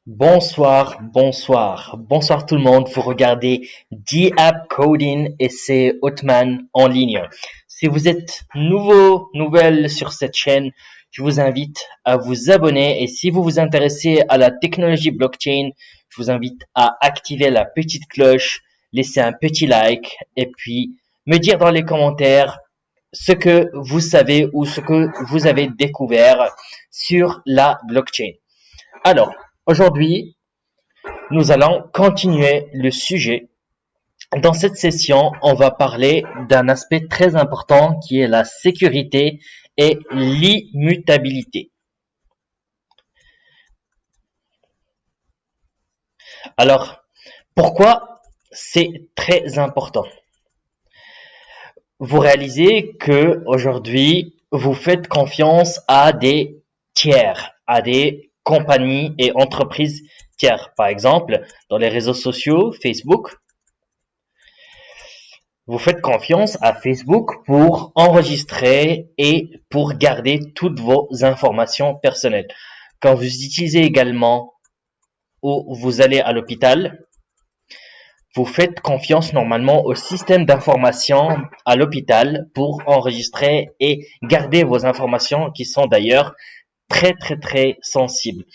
Bonsoir tout le monde. Vous regardez D-App Coding et c'est Othman en ligne. Si vous êtes nouvelle sur cette chaîne, je vous invite à vous abonner et si vous vous intéressez à la technologie blockchain, je vous invite à activer la petite cloche, laisser un petit like et puis me dire dans les commentaires ce que vous savez ou ce que vous avez découvert sur la blockchain. Alors, aujourd'hui, nous allons continuer le sujet. Dans cette session, on va parler d'un aspect très important qui est la sécurité et l'immutabilité. Alors, pourquoi c'est très important? Vous réalisez que aujourd'hui, vous faites confiance à des tiers, à des compagnies et entreprises tiers. Par exemple, dans les réseaux sociaux, Facebook, vous faites confiance à Facebook pour enregistrer et pour garder toutes vos informations personnelles. Quand vous utilisez également ou vous allez à l'hôpital, vous faites confiance normalement au système d'information à l'hôpital pour enregistrer et garder vos informations qui sont d'ailleurs très sensibles.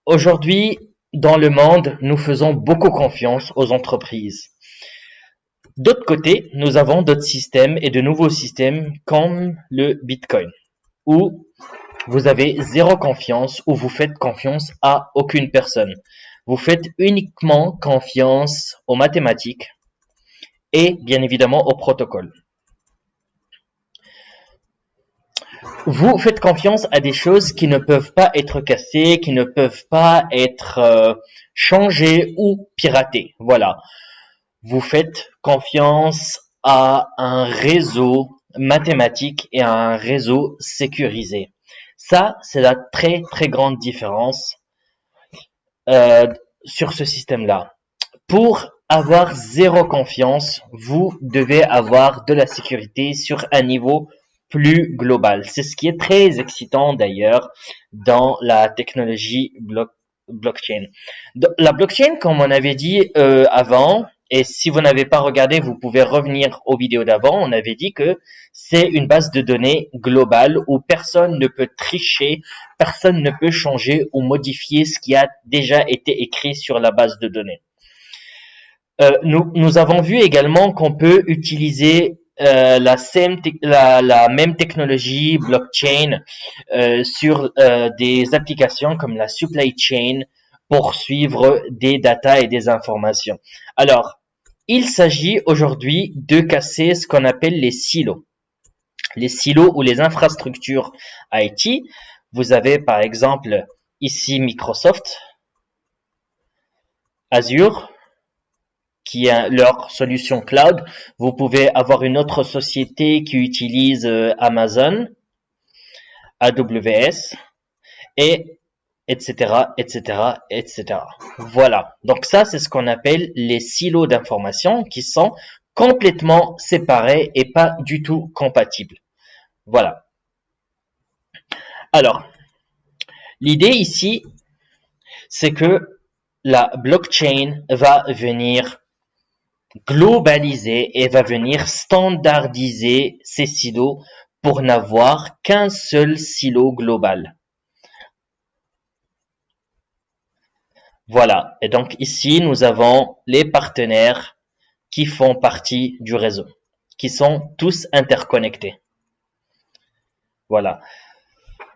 Aujourd'hui, dans le monde, nous faisons beaucoup confiance aux entreprises. D'autre côté, nous avons d'autres systèmes et de nouveaux systèmes comme le Bitcoin, où vous avez zéro confiance, où vous faites confiance à aucune personne. Vous faites uniquement confiance aux mathématiques et bien évidemment au protocole. Vous faites confiance à des choses qui ne peuvent pas être cassées, qui ne peuvent pas être changées ou piratées. Voilà. Vous faites confiance à un réseau mathématique et à un réseau sécurisé. Ça, c'est la très grande différence sur ce système-là. Pour avoir zéro confiance, vous devez avoir de la sécurité sur un niveau plus global. C'est ce qui est très excitant d'ailleurs dans la technologie blockchain. La blockchain, comme on avait dit avant, et si vous n'avez pas regardé, vous pouvez revenir aux vidéos d'avant, on avait dit que c'est une base de données globale où personne ne peut tricher, personne ne peut changer ou modifier ce qui a déjà été écrit sur la base de données. Nous avons vu également qu'on peut utiliser la même technologie blockchain sur des applications comme la supply chain pour suivre des datas et des informations. Alors, il s'agit aujourd'hui de casser ce qu'on appelle les silos. Les silos ou les infrastructures IT. Vous avez par exemple ici Microsoft, Azure, qui est leur solution cloud. Vous pouvez avoir une autre société qui utilise Amazon, AWS, et etc. Voilà. Donc ça, c'est ce qu'on appelle les silos d'information qui sont complètement séparés et pas du tout compatibles. Voilà. Alors, l'idée ici, c'est que la blockchain va venir globaliser et va venir standardiser ces silos pour n'avoir qu'un seul silo global. Voilà. Et donc ici, nous avons les partenaires qui font partie du réseau, qui sont tous interconnectés. Voilà.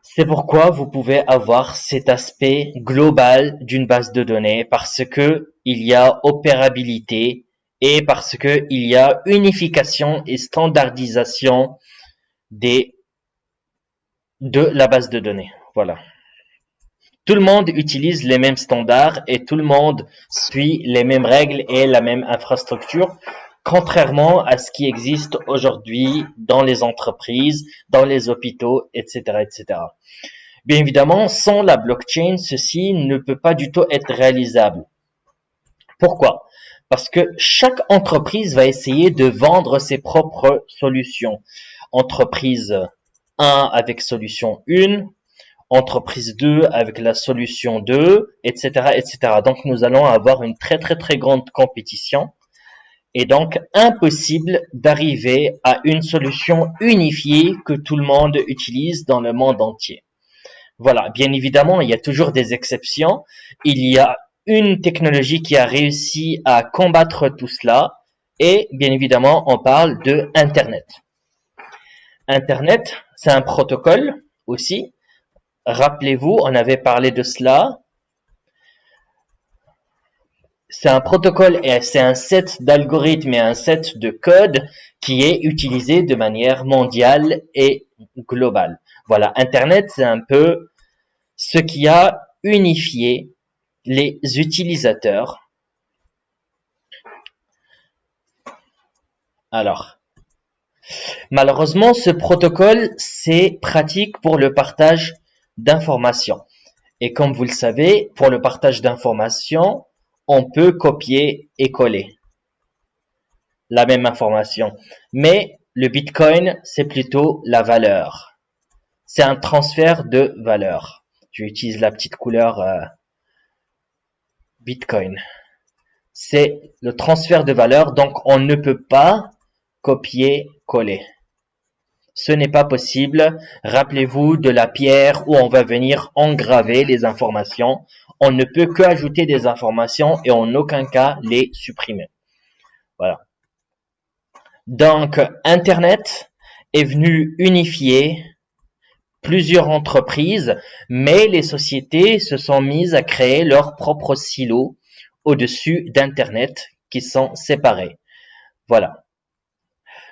C'est pourquoi vous pouvez avoir cet aspect global d'une base de données parce que il y a opérabilité et parce que il y a unification et standardisation de la base de données. Voilà. Tout le monde utilise les mêmes standards et tout le monde suit les mêmes règles et la même infrastructure, contrairement à ce qui existe aujourd'hui dans les entreprises, dans les hôpitaux, etc. Bien évidemment, sans la blockchain, ceci ne peut pas du tout être réalisable. Pourquoi? Parce que chaque entreprise va essayer de vendre ses propres solutions. Entreprise 1 avec solution 1, entreprise 2 avec la solution 2, etc., etc. Donc, nous allons avoir une très, très, très grande compétition et donc impossible d'arriver à une solution unifiée que tout le monde utilise dans le monde entier. Voilà, bien évidemment, il y a toujours des exceptions. Il y a une technologie qui a réussi à combattre tout cela et bien évidemment, on parle de Internet. Internet, c'est un protocole aussi. Rappelez-vous, on avait parlé de cela. C'est un protocole et c'est un set d'algorithmes et un set de codes qui est utilisé de manière mondiale et globale. Voilà, Internet, c'est un peu ce qui a unifié les utilisateurs. Alors, malheureusement, ce protocole, c'est pratique pour le partage d'informations. Et comme vous le savez, pour le partage d'informations, on peut copier et coller la même information. Mais le Bitcoin, c'est plutôt la valeur. C'est un transfert de valeur. J'utilise la petite couleur Bitcoin. C'est le transfert de valeur, donc on ne peut pas copier-coller. Ce n'est pas possible. Rappelez-vous de la pierre où on va venir engraver les informations. On ne peut que ajouter des informations et en aucun cas les supprimer. Voilà. Donc, Internet est venu unifier plusieurs entreprises, mais les sociétés se sont mises à créer leurs propres silos au-dessus d'Internet qui sont séparés. Voilà.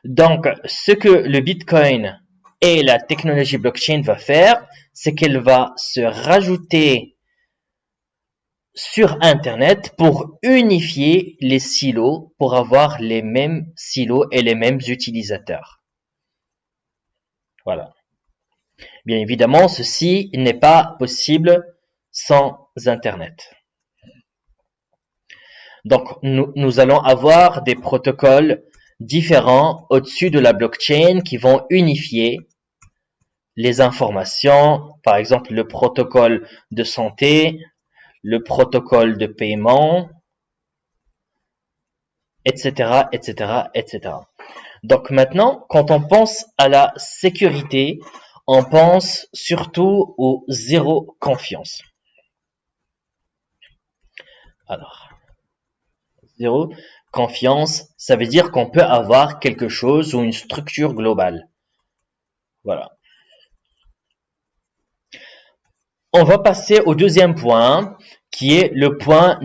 Donc, ce que le Bitcoin et la technologie blockchain va faire, c'est qu'elle va se rajouter sur Internet pour unifier les silos, pour avoir les mêmes silos et les mêmes utilisateurs. Voilà. Bien évidemment, ceci n'est pas possible sans Internet. Donc, nous allons avoir des protocoles différents au-dessus de la blockchain qui vont unifier les informations, par exemple le protocole de santé, le protocole de paiement, etc., etc., etc. Donc maintenant, quand on pense à la sécurité, on pense surtout au zéro confiance. Alors, zéro confiance, ça veut dire qu'on peut avoir quelque chose ou une structure globale. Voilà. On va passer au deuxième point, qui est le point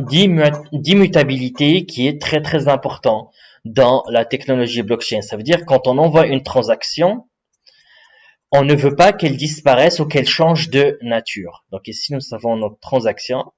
d'immutabilité, qui est très très important dans la technologie blockchain. Ça veut dire quand on envoie une transaction, on ne veut pas qu'elle disparaisse ou qu'elle change de nature. Donc ici, nous avons notre transaction.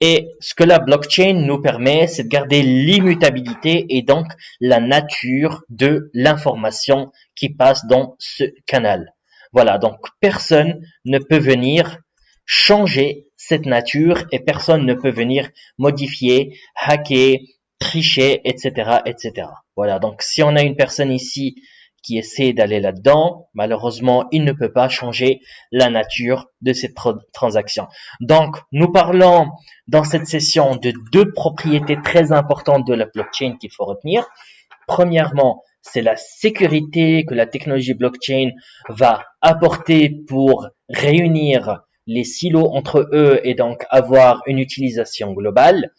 Et ce que la blockchain nous permet, c'est de garder l'immutabilité et donc la nature de l'information qui passe dans ce canal. Voilà, donc personne ne peut venir changer cette nature et personne ne peut venir modifier, hacker, tricher, etc., etc. Voilà, donc si on a une personne ici qui essaie d'aller là-dedans, malheureusement, il ne peut pas changer la nature de cette transaction. Donc, nous parlons dans cette session de deux propriétés très importantes de la blockchain qu'il faut retenir. Premièrement, c'est la sécurité que la technologie blockchain va apporter pour réunir les silos entre eux et donc avoir une utilisation globale.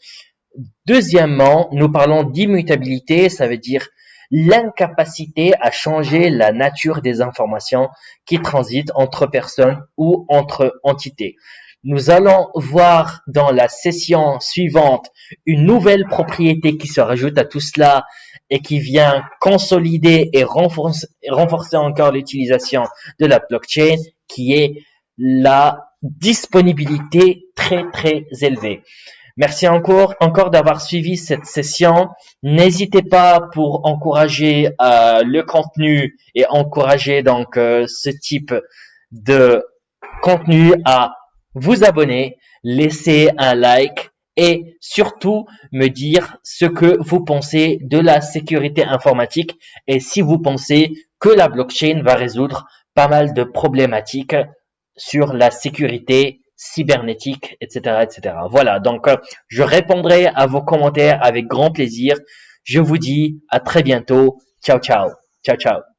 Deuxièmement, nous parlons d'immutabilité, ça veut dire l'incapacité à changer la nature des informations qui transitent entre personnes ou entre entités. Nous allons voir dans la session suivante une nouvelle propriété qui se rajoute à tout cela et qui vient consolider et renforcer encore l'utilisation de la blockchain, qui est la disponibilité très très élevée. Merci encore d'avoir suivi cette session. N'hésitez pas pour encourager le contenu et encourager donc ce type de contenu à vous abonner, laisser un like et surtout me dire ce que vous pensez de la sécurité informatique et si vous pensez que la blockchain va résoudre pas mal de problématiques sur la sécurité cybernétique, etc., etc. Voilà, donc je répondrai à vos commentaires avec grand plaisir. Je vous dis à très bientôt. Ciao, ciao. Ciao, ciao.